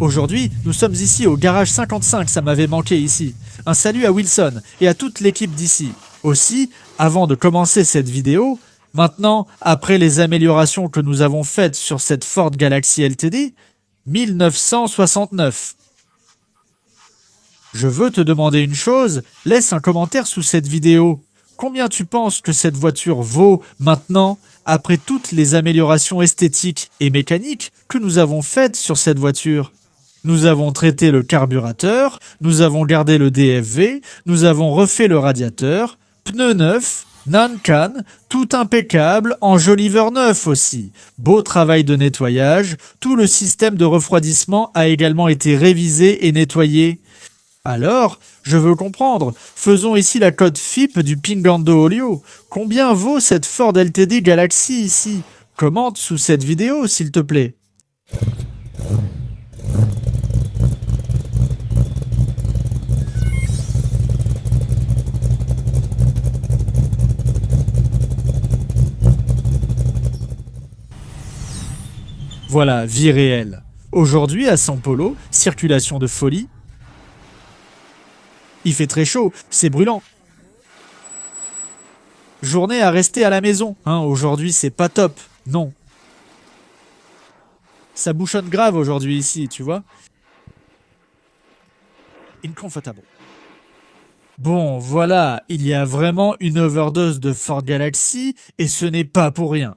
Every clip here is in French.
Aujourd'hui, nous sommes ici au garage 55, ça m'avait manqué ici. Un salut à Wilson et à toute l'équipe d'ici. Aussi, avant de commencer cette vidéo, maintenant, après les améliorations que nous avons faites sur cette Ford Galaxy LTD, 1969. Je veux te demander une chose, laisse un commentaire sous cette vidéo. Combien tu penses que cette voiture vaut maintenant, après toutes les améliorations esthétiques et mécaniques que nous avons faites sur cette voiture? Nous avons traité le carburateur, nous avons gardé le DFV, nous avons refait le radiateur, pneus neufs, Nancan, tout impeccable, enjoliveur neuf aussi. Beau travail de nettoyage, tout le système de refroidissement a également été révisé et nettoyé. Alors, je veux comprendre, faisons ici la code FIP du Pingando Olio. Combien vaut cette Ford LTD Galaxy ici? Commente sous cette vidéo s'il te plaît. Voilà, vie réelle. Aujourd'hui à São Paulo, circulation de folie. Il fait très chaud, c'est brûlant. Journée à rester à la maison. Aujourd'hui, c'est pas top. Non. Ça bouchonne grave aujourd'hui ici, tu vois. Incomfortable. Bon, voilà, il y a vraiment une overdose de Ford Galaxy et ce n'est pas pour rien.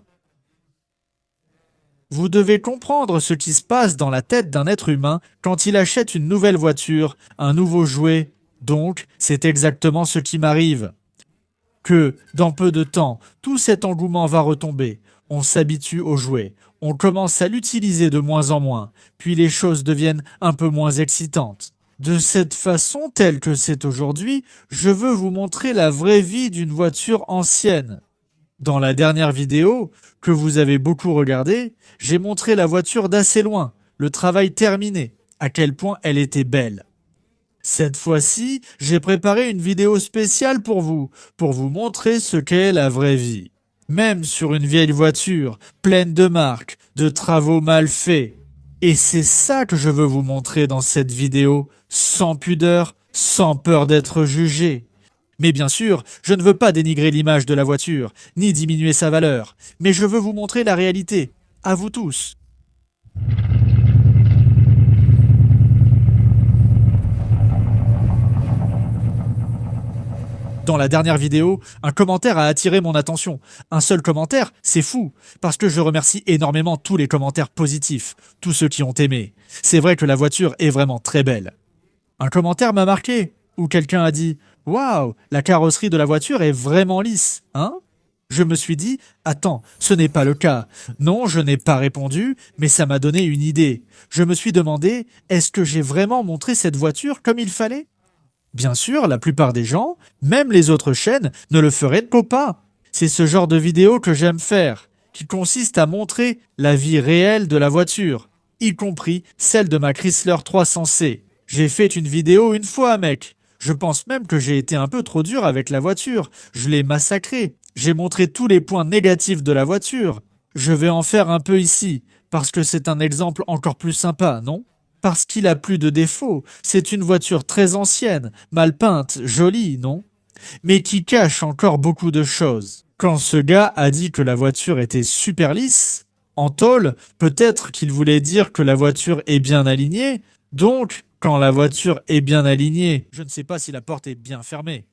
Vous devez comprendre ce qui se passe dans la tête d'un être humain quand il achète une nouvelle voiture, un nouveau jouet. Donc, c'est exactement ce qui m'arrive. Que, dans peu de temps, tout cet engouement va retomber. On s'habitue au jouet. On commence à l'utiliser de moins en moins. Puis les choses deviennent un peu moins excitantes. De cette façon, telle que c'est aujourd'hui, je veux vous montrer la vraie vie d'une voiture ancienne. Dans la dernière vidéo, que vous avez beaucoup regardée, j'ai montré la voiture d'assez loin, le travail terminé, à quel point elle était belle. Cette fois-ci, j'ai préparé une vidéo spéciale pour vous montrer ce qu'est la vraie vie. Même sur une vieille voiture, pleine de marques, de travaux mal faits. Et c'est ça que je veux vous montrer dans cette vidéo, sans pudeur, sans peur d'être jugé. Mais bien sûr, je ne veux pas dénigrer l'image de la voiture, ni diminuer sa valeur, mais je veux vous montrer la réalité, à vous tous. Dans la dernière vidéo, un commentaire a attiré mon attention. Un seul commentaire, c'est fou, parce que je remercie énormément tous les commentaires positifs, tous ceux qui ont aimé. C'est vrai que la voiture est vraiment très belle. Un commentaire m'a marqué, où quelqu'un a dit « Waouh, la carrosserie de la voiture est vraiment lisse, hein ?» Je me suis dit « Attends, ce n'est pas le cas. » Non, je n'ai pas répondu, mais ça m'a donné une idée. Je me suis demandé « Est-ce que j'ai vraiment montré cette voiture comme il fallait ?» Bien sûr, la plupart des gens, même les autres chaînes, ne le feraient pas. C'est ce genre de vidéo que j'aime faire, qui consiste à montrer la vie réelle de la voiture, y compris celle de ma Chrysler 300C. J'ai fait une vidéo une fois, mec. Je pense même que j'ai été un peu trop dur avec la voiture. Je l'ai massacrée. J'ai montré tous les points négatifs de la voiture. Je vais en faire un peu ici, parce que c'est un exemple encore plus sympa, non ? Parce qu'il a plus de défauts. C'est une voiture très ancienne, mal peinte, jolie, non? Mais qui cache encore beaucoup de choses. Quand ce gars a dit que la voiture était super lisse, en tôle, peut-être qu'il voulait dire que la voiture est bien alignée. Donc, quand la voiture est bien alignée, je ne sais pas si la porte est bien fermée.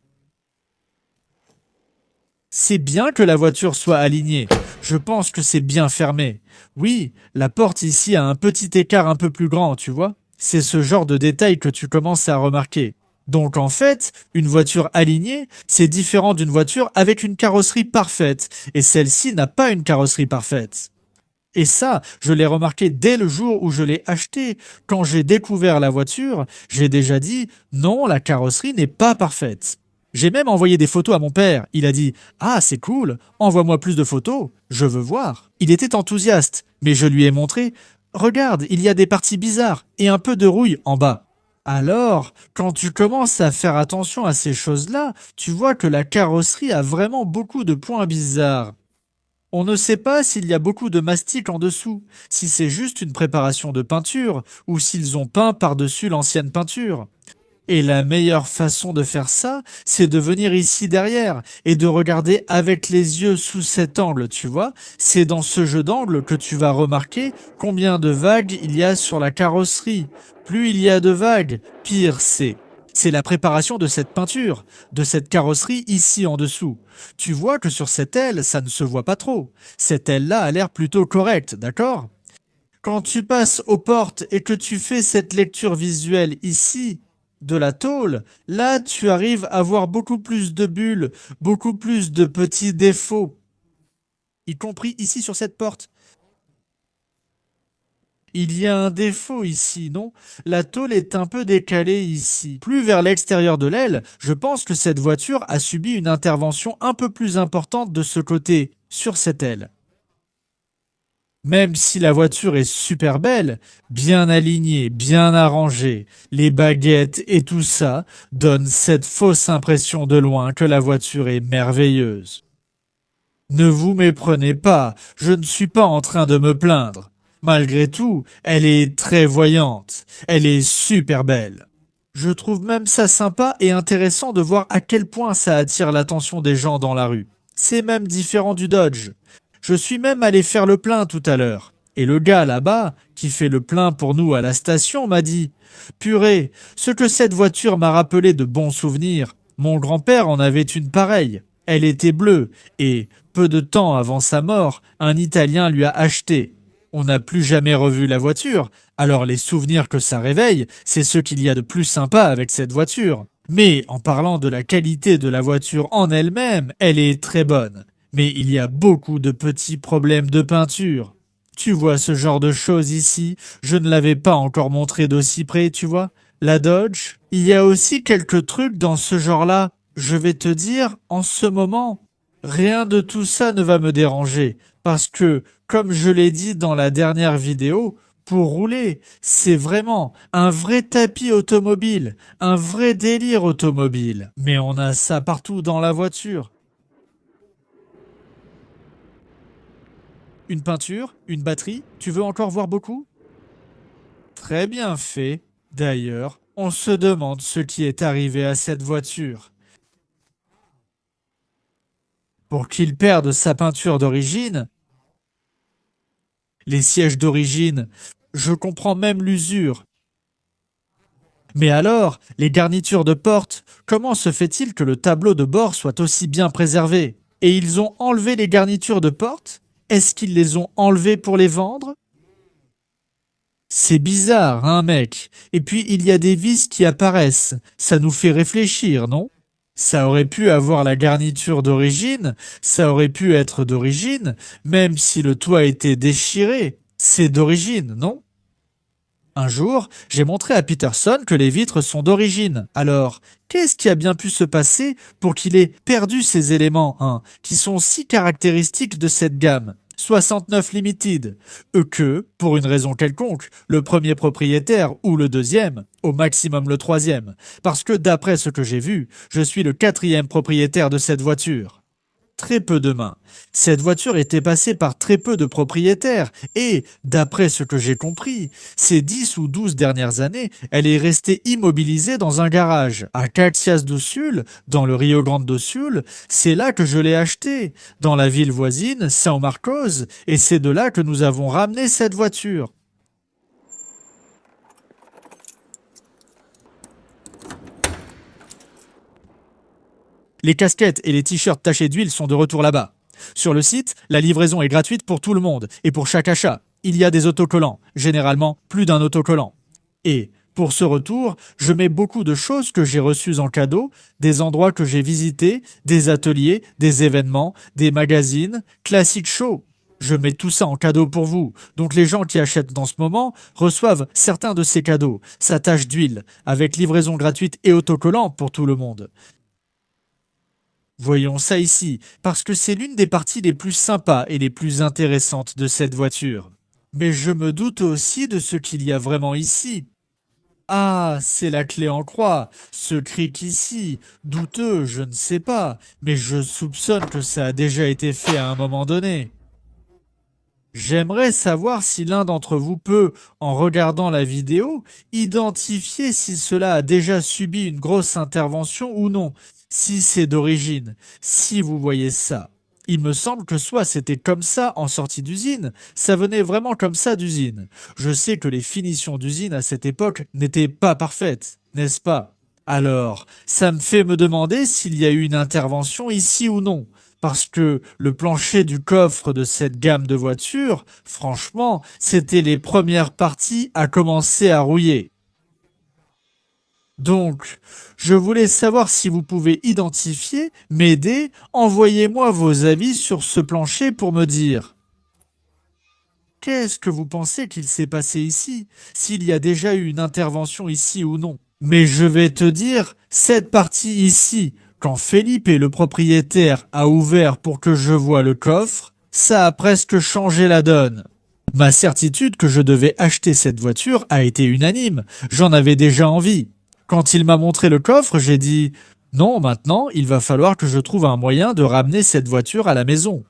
C'est bien que la voiture soit alignée. Je pense que c'est bien fermé. Oui, la porte ici a un petit écart un peu plus grand, tu vois. C'est ce genre de détail que tu commences à remarquer. Donc en fait, une voiture alignée, c'est différent d'une voiture avec une carrosserie parfaite. Et celle-ci n'a pas une carrosserie parfaite. Et ça, je l'ai remarqué dès le jour où je l'ai achetée. Quand j'ai découvert la voiture, j'ai déjà dit « Non, la carrosserie n'est pas parfaite ». J'ai même envoyé des photos à mon père. Il a dit « Ah, c'est cool, envoie-moi plus de photos, je veux voir ». Il était enthousiaste, mais je lui ai montré « Regarde, il y a des parties bizarres et un peu de rouille en bas ». Alors, quand tu commences à faire attention à ces choses-là, tu vois que la carrosserie a vraiment beaucoup de points bizarres. On ne sait pas s'il y a beaucoup de mastic en dessous, si c'est juste une préparation de peinture, ou s'ils ont peint par-dessus l'ancienne peinture. Et la meilleure façon de faire ça, c'est de venir ici derrière et de regarder avec les yeux sous cet angle, tu vois. C'est dans ce jeu d'angle que tu vas remarquer combien de vagues il y a sur la carrosserie. Plus il y a de vagues, pire c'est. C'est la préparation de cette peinture, de cette carrosserie ici en dessous. Tu vois que sur cette aile, ça ne se voit pas trop. Cette aile-là a l'air plutôt correcte, d'accord? Quand tu passes aux portes et que tu fais cette lecture visuelle ici, de la tôle, là tu arrives à voir beaucoup plus de bulles, beaucoup plus de petits défauts, y compris ici sur cette porte. Il y a un défaut ici, non? La tôle est un peu décalée ici. Plus vers l'extérieur de l'aile, je pense que cette voiture a subi une intervention un peu plus importante de ce côté, sur cette aile. Même si la voiture est super belle, bien alignée, bien arrangée, les baguettes et tout ça donnent cette fausse impression de loin que la voiture est merveilleuse. Ne vous méprenez pas, je ne suis pas en train de me plaindre. Malgré tout, elle est très voyante, elle est super belle. Je trouve même ça sympa et intéressant de voir à quel point ça attire l'attention des gens dans la rue. C'est même différent du Dodge. Je suis même allé faire le plein tout à l'heure. Et le gars là-bas, qui fait le plein pour nous à la station, m'a dit Purée, ce que cette voiture m'a rappelé de bons souvenirs. Mon grand-père en avait une pareille. Elle était bleue, et, peu de temps avant sa mort, un Italien lui a acheté. On n'a plus jamais revu la voiture, alors les souvenirs que ça réveille, c'est ce qu'il y a de plus sympa avec cette voiture. Mais en parlant de la qualité de la voiture en elle-même, elle est très bonne. Mais il y a beaucoup de petits problèmes de peinture. Tu vois ce genre de choses ici, je ne l'avais pas encore montré d'aussi près, tu vois. La Dodge, il y a aussi quelques trucs dans ce genre-là. Je vais te dire, en ce moment, rien de tout ça ne va me déranger. Parce que, comme je l'ai dit dans la dernière vidéo, pour rouler, c'est vraiment un vrai tapis automobile, un vrai délire automobile. Mais on a ça partout dans la voiture. Une peinture, une batterie, tu veux encore voir beaucoup? Très bien fait. D'ailleurs, on se demande ce qui est arrivé à cette voiture. Pour qu'il perde sa peinture d'origine, les sièges d'origine, je comprends même l'usure. Mais alors, les garnitures de porte, comment se fait-il que le tableau de bord soit aussi bien préservé? Et ils ont enlevé les garnitures de porte? Est-ce qu'ils les ont enlevées pour les vendre? C'est bizarre, hein, mec. Et puis, il y a des vis qui apparaissent. Ça nous fait réfléchir, non? Ça aurait pu avoir la garniture d'origine, ça aurait pu être d'origine, même si le toit était déchiré. C'est d'origine, non? Un jour, j'ai montré à Peterson que les vitres sont d'origine. Alors, qu'est-ce qui a bien pu se passer pour qu'il ait perdu ces éléments, hein, qui sont si caractéristiques de cette gamme 69 Limited, que, pour une raison quelconque, le premier propriétaire ou le deuxième, au maximum le troisième, parce que d'après ce que j'ai vu, je suis le quatrième propriétaire de cette voiture. Très peu de mains. Cette voiture était passée par très peu de propriétaires et, d'après ce que j'ai compris, ces 10 ou 12 dernières années, elle est restée immobilisée dans un garage à Caxias do Sul, dans le Rio Grande do Sul. C'est là que je l'ai achetée, dans la ville voisine, São Marcos, et c'est de là que nous avons ramené cette voiture. Les casquettes et les t-shirts tachés d'huile sont de retour là-bas. Sur le site, la livraison est gratuite pour tout le monde et pour chaque achat. Il y a des autocollants, généralement plus d'un autocollant. Et, pour ce retour, je mets beaucoup de choses que j'ai reçues en cadeau, des endroits que j'ai visités, des ateliers, des événements, des magazines, Classic Show. Je mets tout ça en cadeau pour vous. Donc les gens qui achètent dans ce moment reçoivent certains de ces cadeaux, sa tache d'huile, avec livraison gratuite et autocollant pour tout le monde. Voyons ça ici, parce que c'est l'une des parties les plus sympas et les plus intéressantes de cette voiture. Mais je me doute aussi de ce qu'il y a vraiment ici. Ah, c'est la clé en croix, ce cric ici, douteux, je ne sais pas, mais je soupçonne que ça a déjà été fait à un moment donné. J'aimerais savoir si l'un d'entre vous peut, en regardant la vidéo, identifier si cela a déjà subi une grosse intervention ou non, si c'est d'origine, si vous voyez ça. Il me semble que soit c'était comme ça en sortie d'usine, ça venait vraiment comme ça d'usine. Je sais que les finitions d'usine à cette époque n'étaient pas parfaites, n'est-ce pas? Alors, ça me fait me demander s'il y a eu une intervention ici ou non. Parce que le plancher du coffre de cette gamme de voitures, franchement, c'était les premières parties à commencer à rouiller. Donc, je voulais savoir si vous pouvez identifier, m'aider, envoyez-moi vos avis sur ce plancher pour me dire qu'est-ce que vous pensez qu'il s'est passé ici, s'il y a déjà eu une intervention ici ou non. Mais je vais te dire, cette partie ici, quand Felipe, le propriétaire, a ouvert pour que je voie le coffre, ça a presque changé la donne. Ma certitude que je devais acheter cette voiture a été unanime. J'en avais déjà envie. Quand il m'a montré le coffre, j'ai dit non, maintenant, il va falloir que je trouve un moyen de ramener cette voiture à la maison.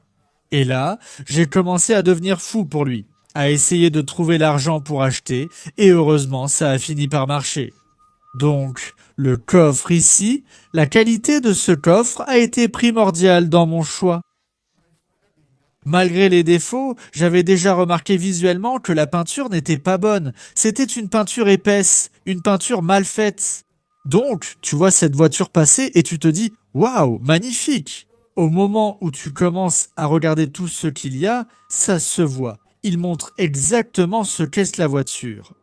Et là, j'ai commencé à devenir fou pour lui, à essayer de trouver l'argent pour acheter, et heureusement, ça a fini par marcher. Donc, le coffre ici, la qualité de ce coffre a été primordiale dans mon choix. Malgré les défauts, j'avais déjà remarqué visuellement que la peinture n'était pas bonne. C'était une peinture épaisse, une peinture mal faite. Donc, tu vois cette voiture passer et tu te dis waouh, magnifique! Au moment où tu commences à regarder tout ce qu'il y a, ça se voit. Il montre exactement ce qu'est la voiture.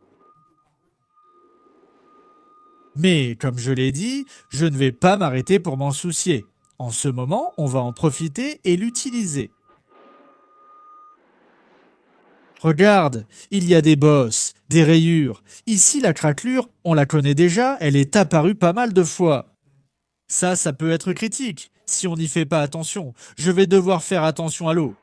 Mais, comme je l'ai dit, je ne vais pas m'arrêter pour m'en soucier. En ce moment, on va en profiter et l'utiliser. Regarde, il y a des bosses, des rayures. Ici, la craquelure, on la connaît déjà, elle est apparue pas mal de fois. Ça peut être critique, si on n'y fait pas attention. Je vais devoir faire attention à l'eau.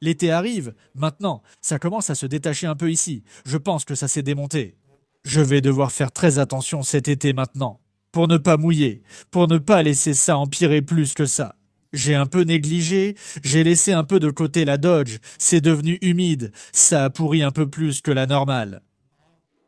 L'été arrive, maintenant, ça commence à se détacher un peu ici. Je pense que ça s'est démonté. Je vais devoir faire très attention cet été maintenant, pour ne pas mouiller, pour ne pas laisser ça empirer plus que ça. J'ai un peu négligé, j'ai laissé un peu de côté la Dodge, c'est devenu humide, ça a pourri un peu plus que la normale.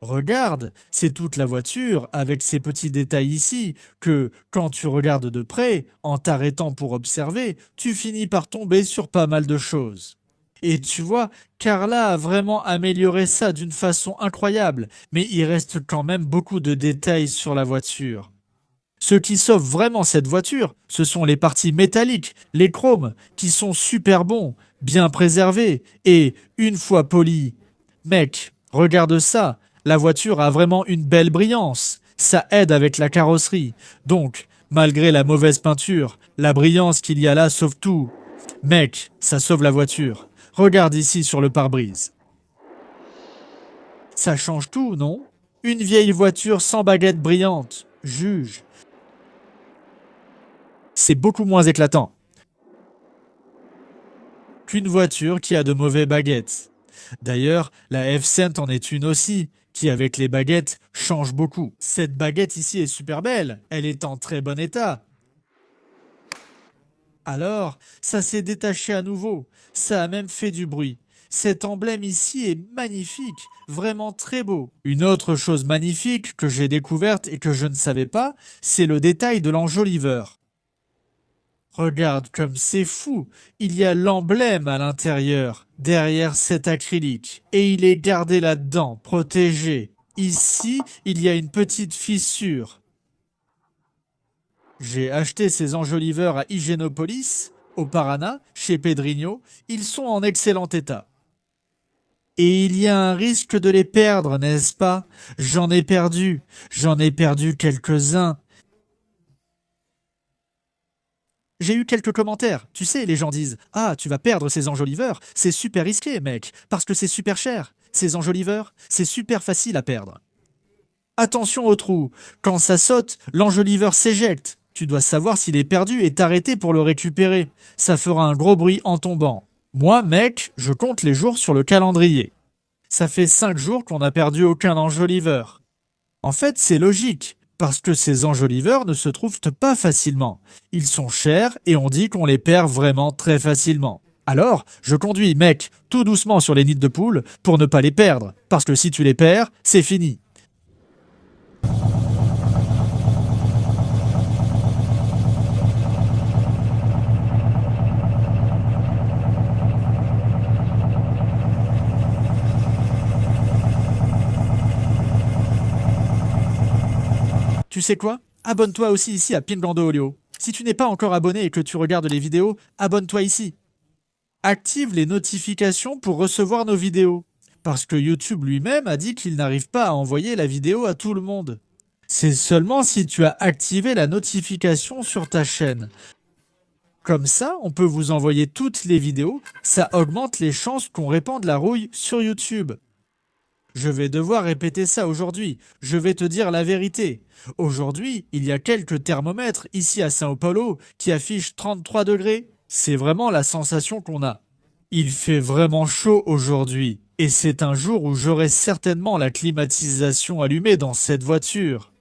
Regarde, c'est toute la voiture, avec ces petits détails ici, que, quand tu regardes de près, en t'arrêtant pour observer, tu finis par tomber sur pas mal de choses. Et tu vois, Carla a vraiment amélioré ça d'une façon incroyable, mais il reste quand même beaucoup de détails sur la voiture. Ce qui sauve vraiment cette voiture, ce sont les parties métalliques, les chromes, qui sont super bons, bien préservés, et, une fois polis, mec, regarde ça, la voiture a vraiment une belle brillance. Ça aide avec la carrosserie. Donc, malgré la mauvaise peinture, la brillance qu'il y a là sauve tout. Mec, ça sauve la voiture. Regarde ici sur le pare-brise. Ça change tout, non? Une vieille voiture sans baguette brillante. Juge. C'est beaucoup moins éclatant qu'une voiture qui a de mauvaises baguettes. D'ailleurs, la F-Cent en est une aussi, qui avec les baguettes change beaucoup. Cette baguette ici est super belle, elle est en très bon état. Alors, ça s'est détaché à nouveau, ça a même fait du bruit. Cet emblème ici est magnifique, vraiment très beau. Une autre chose magnifique que j'ai découverte et que je ne savais pas, c'est le détail de l'enjoliveur. Regarde comme c'est fou, il y a l'emblème à l'intérieur, derrière cet acrylique, et il est gardé là-dedans, protégé. Ici, il y a une petite fissure. J'ai acheté ces enjoliveurs à Hygiénopolis, au Paraná, chez Pedrinho. Ils sont en excellent état. Et il y a un risque de les perdre, n'est-ce pas? J'en ai perdu quelques-uns. J'ai eu quelques commentaires. Tu sais, les gens disent ah, tu vas perdre ces enjoliveurs, c'est super risqué, mec, parce que c'est super cher. Ces enjoliveurs, c'est super facile à perdre. Attention au trou. Quand ça saute, l'enjoliveur s'éjecte. Tu dois savoir s'il est perdu et t'arrêter pour le récupérer. Ça fera un gros bruit en tombant. Moi, mec, je compte les jours sur le calendrier. Ça fait 5 jours qu'on n'a perdu aucun enjoliveur. En fait, c'est logique, parce que ces enjoliveurs ne se trouvent pas facilement. Ils sont chers et on dit qu'on les perd vraiment très facilement. Alors, je conduis, mec, tout doucement sur les nids de poules pour ne pas les perdre. Parce que si tu les perds, c'est fini. Tu sais quoi? Abonne-toi aussi ici à Pingando Olio. Si tu n'es pas encore abonné et que tu regardes les vidéos, abonne-toi ici. Active les notifications pour recevoir nos vidéos. Parce que YouTube lui-même a dit qu'il n'arrive pas à envoyer la vidéo à tout le monde. C'est seulement si tu as activé la notification sur ta chaîne. Comme ça, on peut vous envoyer toutes les vidéos, ça augmente les chances qu'on répande la rouille sur YouTube. Je vais devoir répéter ça aujourd'hui, je vais te dire la vérité. Aujourd'hui, il y a quelques thermomètres ici à São Paulo qui affichent 33 degrés. C'est vraiment la sensation qu'on a. Il fait vraiment chaud aujourd'hui, et c'est un jour où j'aurai certainement la climatisation allumée dans cette voiture.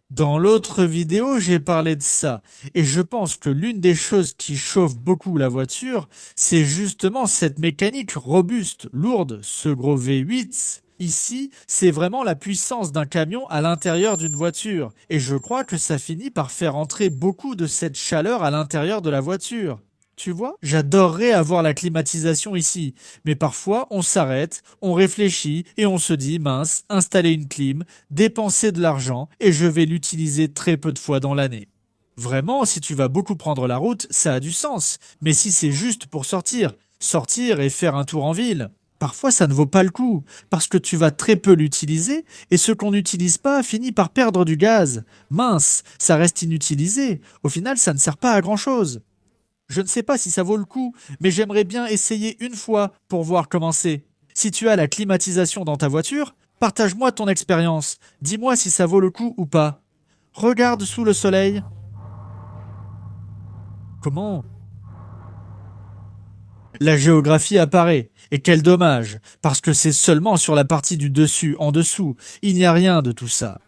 Dans l'autre vidéo, j'ai parlé de ça, et je pense que l'une des choses qui chauffe beaucoup la voiture, c'est justement cette mécanique robuste, lourde, ce gros V8. Ici, c'est vraiment la puissance d'un camion à l'intérieur d'une voiture, et je crois que ça finit par faire entrer beaucoup de cette chaleur à l'intérieur de la voiture. Tu vois, j'adorerais avoir la climatisation ici, mais parfois on s'arrête, on réfléchit et on se dit mince, installer une clim, dépenser de l'argent et je vais l'utiliser très peu de fois dans l'année. Vraiment, si tu vas beaucoup prendre la route, ça a du sens, mais si c'est juste pour sortir et faire un tour en ville, parfois ça ne vaut pas le coup, parce que tu vas très peu l'utiliser et ce qu'on n'utilise pas finit par perdre du gaz. Mince, ça reste inutilisé, au final ça ne sert pas à grand chose. Je ne sais pas si ça vaut le coup, mais j'aimerais bien essayer une fois pour voir comment c'est. Si tu as la climatisation dans ta voiture, partage-moi ton expérience. Dis-moi si ça vaut le coup ou pas. Regarde sous le soleil. Comment? La géographie apparaît. Et quel dommage, parce que c'est seulement sur la partie du dessus, en dessous. Il n'y a rien de tout ça.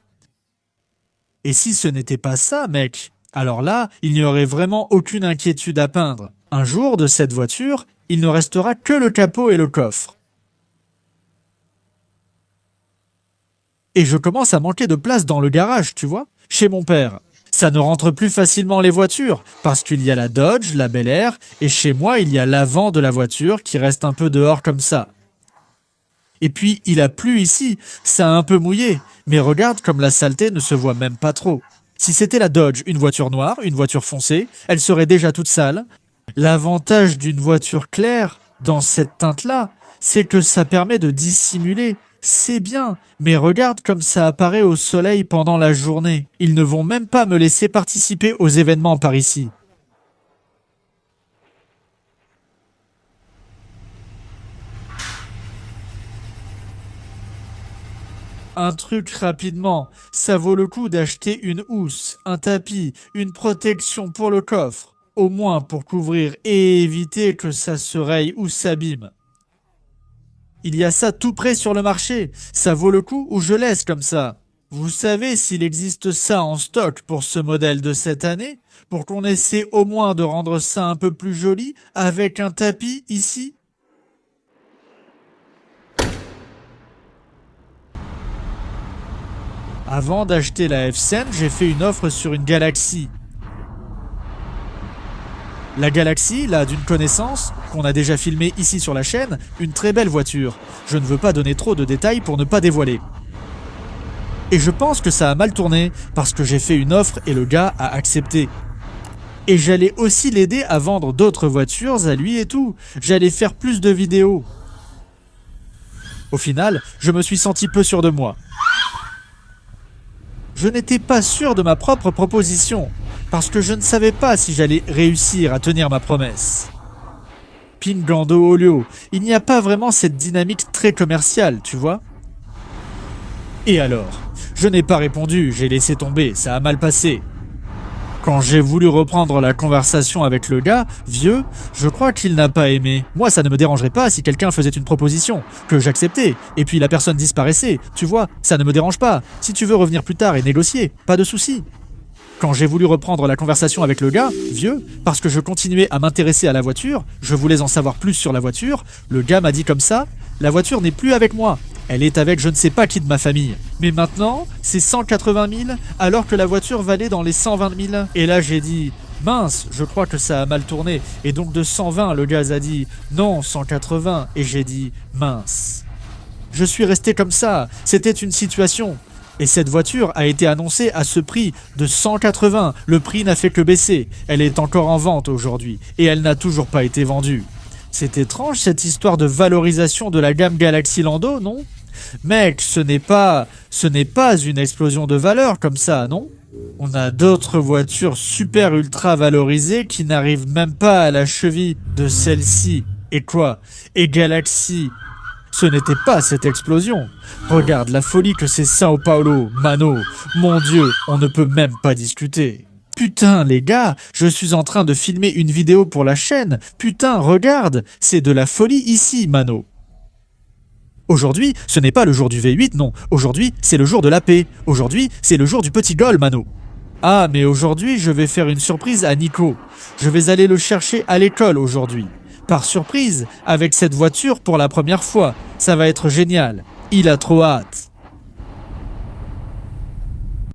Et si ce n'était pas ça, mec, alors là, il n'y aurait vraiment aucune inquiétude à peindre. Un jour, de cette voiture, il ne restera que le capot et le coffre. Et je commence à manquer de place dans le garage, tu vois, chez mon père. Ça ne rentre plus facilement les voitures, parce qu'il y a la Dodge, la Bel Air, et chez moi, il y a l'avant de la voiture qui reste un peu dehors comme ça. Et puis, il a plu ici, ça a un peu mouillé, mais regarde comme la saleté ne se voit même pas trop. Si c'était la Dodge, une voiture noire, une voiture foncée, elle serait déjà toute sale. L'avantage d'une voiture claire, dans cette teinte-là, c'est que ça permet de dissimuler. C'est bien, mais regarde comme ça apparaît au soleil pendant la journée. Ils ne vont même pas me laisser participer aux événements par ici. Un truc rapidement, ça vaut le coup d'acheter une housse, un tapis, une protection pour le coffre, au moins pour couvrir et éviter que ça se raye ou s'abîme. Il y a ça tout près sur le marché, ça vaut le coup ou je laisse comme ça. Vous savez s'il existe ça en stock pour ce modèle de cette année, pour qu'on essaie au moins de rendre ça un peu plus joli avec un tapis ici? Avant d'acheter la F-Scène, j'ai fait une offre sur une Galaxy. La Galaxy, là, d'une connaissance, qu'on a déjà filmée ici sur la chaîne, une très belle voiture. Je ne veux pas donner trop de détails pour ne pas dévoiler. Et je pense que ça a mal tourné, parce que j'ai fait une offre et le gars a accepté. Et j'allais aussi l'aider à vendre d'autres voitures à lui et tout. J'allais faire plus de vidéos. Au final, je me suis senti peu sûr de moi. Je n'étais pas sûr de ma propre proposition, parce que je ne savais pas si j'allais réussir à tenir ma promesse. Pingando Olio, il n'y a pas vraiment cette dynamique très commerciale, tu vois. Et alors? Je n'ai pas répondu, j'ai laissé tomber, ça a mal passé. Quand j'ai voulu reprendre la conversation avec le gars, vieux, je crois qu'il n'a pas aimé. Moi, ça ne me dérangerait pas si quelqu'un faisait une proposition, que j'acceptais, et puis la personne disparaissait. Tu vois, ça ne me dérange pas. Si tu veux revenir plus tard et négocier, pas de souci. Quand j'ai voulu reprendre la conversation avec le gars, vieux, parce que je continuais à m'intéresser à la voiture, je voulais en savoir plus sur la voiture, le gars m'a dit comme ça, la voiture n'est plus avec moi. Elle est avec je ne sais pas qui de ma famille. Mais maintenant, c'est 180 000 alors que la voiture valait dans les 120 000. Et là, j'ai dit, mince, je crois que ça a mal tourné. Et donc de 120, le gars a dit, non, 180. Et j'ai dit, mince. Je suis resté comme ça. C'était une situation. Et cette voiture a été annoncée à ce prix de 180. Le prix n'a fait que baisser. Elle est encore en vente aujourd'hui. Et elle n'a toujours pas été vendue. C'est étrange cette histoire de valorisation de la gamme Galaxy Lando, non? Mec, ce n'est pas une explosion de valeur comme ça, non? On a d'autres voitures super ultra valorisées qui n'arrivent même pas à la cheville de celle-ci. Et quoi? Et Galaxy, ce n'était pas cette explosion. Regarde la folie que c'est Sao Paulo, Mano. Mon Dieu, on ne peut même pas discuter. Putain, les gars, je suis en train de filmer une vidéo pour la chaîne. Putain, regarde, c'est de la folie ici, Mano. Aujourd'hui, ce n'est pas le jour du V8, non. Aujourd'hui, c'est le jour de la paix. Aujourd'hui, c'est le jour du petit goal, Mano. Ah, mais aujourd'hui, je vais faire une surprise à Nico. Je vais aller le chercher à l'école aujourd'hui. Par surprise, avec cette voiture pour la première fois. Ça va être génial. Il a trop hâte.